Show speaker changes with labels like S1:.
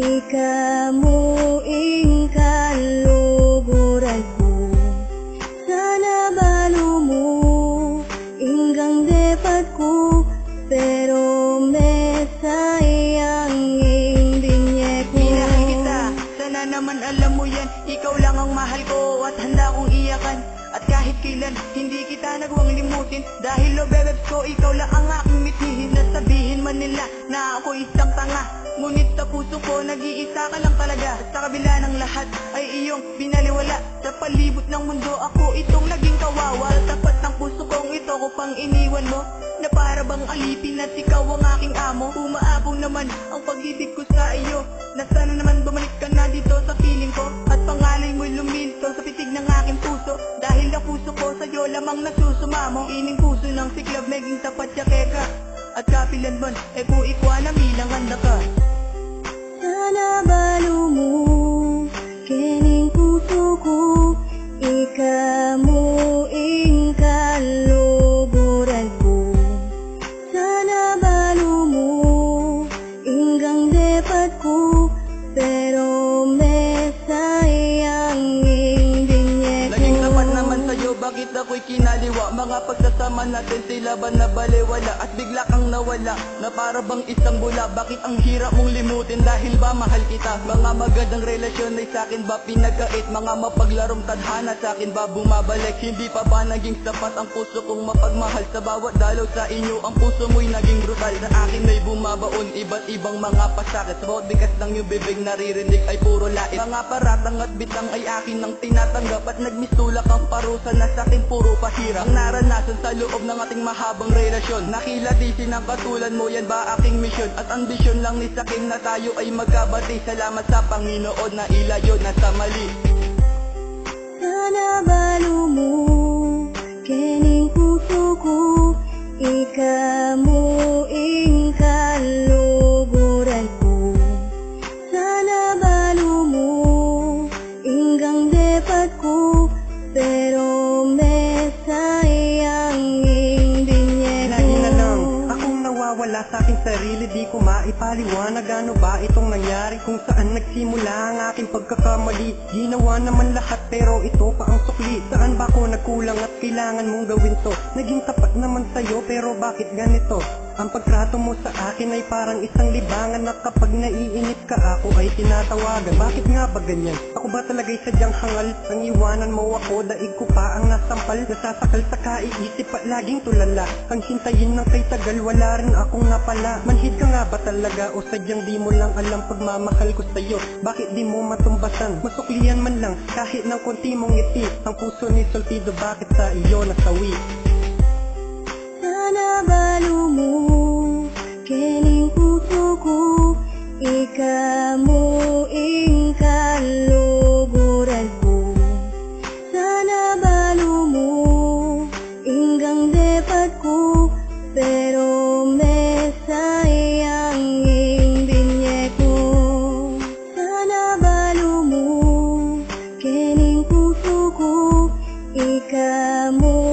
S1: ikamuing kaluguran ko. Sana balo mo, inggang depat ko, pero may sayang binye ko.
S2: Minahal kita, sana naman alam mo yan. Ikaw lang ang mahal ko at handa kong iyakan. At kahit kailan, hindi kita nagawang limutin. Dahil lo bebebs ko, ikaw lang ang aking mithihin. Nasabihin man nila na ako isang tanga, ngunit sa puso ko, nag-iisa ka lang talaga. At sa kabila ng lahat, ay iyong binaliwala. Sa palibot ng mundo, ako itong naging kawawa. Tapat ng puso kong ito ko pang iniwan mo, na para bang alipin at ikaw ang aking amo. Umaabong naman ang pag-ibig ko sa iyo, na sana naman bumalik ka na dito sa piling ko. At pangalay mo luminto sa pitig ng aking puso, dahil ang puso ko sa'yo lamang nasusumamo. Ining puso ng siklab, meging tapat ya keka. At kapilan man, kung ikwa na milang handa ka.
S1: Sana balo mo, kining puso ko, ikamuing kaluguran ko. Sana balo mo, inggang depat ko, pero may sayang binye ko.
S2: Laging tapat naman sa'yo, bakit ako'y kinaliwa? Mga pagsasama natin, sila ba nabaliwala? At bigla kang nawala, na para bang isang bula. Bakit ang hirap mong limutin, dahil ba mahal kita? Mga magandang relasyon ay sa'kin ba pinagkait? Mga mapaglarong tadhana sa'kin ba bumabalik? Hindi pa ba naging sapat ang puso kong mapagmahal? Sa bawat dalaw sa inyo, ang puso mo'y naging brutal. Sa akin may bumabaon, iba't ibang mga pasakit. Sa bawat bigas ng iyong bibig naririnig ay puro lait. Mga paratang at bitang ay akin nang tinatanggap, at nagmistulak ang parusa na sa'kin puro pahirap. Ang naranasan sa loob ng ating mahabang relasyon, nakilatisin ang katulad mo, yan ba aking misyon? At ambisyon lang ni sakin na tayo ay magkabati. Salamat sa Panginoon na ilayo na sa mali.
S1: Sana balo mo, kining puso ko, ikamuing kaluguran ko. Sana balo mo, inggang depat ko, pero may sayang binye ko.
S3: Lagi na lang akong nawawala sa aking sarili, di ko maipaliwanag ano ba itong nangyari, kung saan nagsimula ang aking pagkakamali. Ginawa naman lahat pero ito pa ang sukli. Saan ba ako nagkulang at kailangan mong gawin to? Naging tapat naman sa'yo pero bakit ganito? Ang pagtrato mo sa akin ay parang isang libangan, na kapag naiinip ka ako ay tinatawagan. Bakit nga ba ganyan? Ako ba talaga'y sadyang hangal? Ang iwanan mo ako, daig ko pa ang nasampal. Nasasakal sa kaiisip at laging tulala. Ang hintayin ng kay tagal, wala rin akong napala. Manhid ka nga ba talaga o sadyang di mo lang alam pagmamahal ko sa'yo? Bakit di mo matumbasan? Masuklian man lang kahit ng konti mong ngiti. Ang puso ni Solpido, bakit sa iyo nasawi?
S1: Sana balo mo, kining puso ko, ikamuing kaluguran ko. Sana balo mo, inggang depat ko, pero may sayang binye ko. Sana balo mo, kining puso ko, ikamuing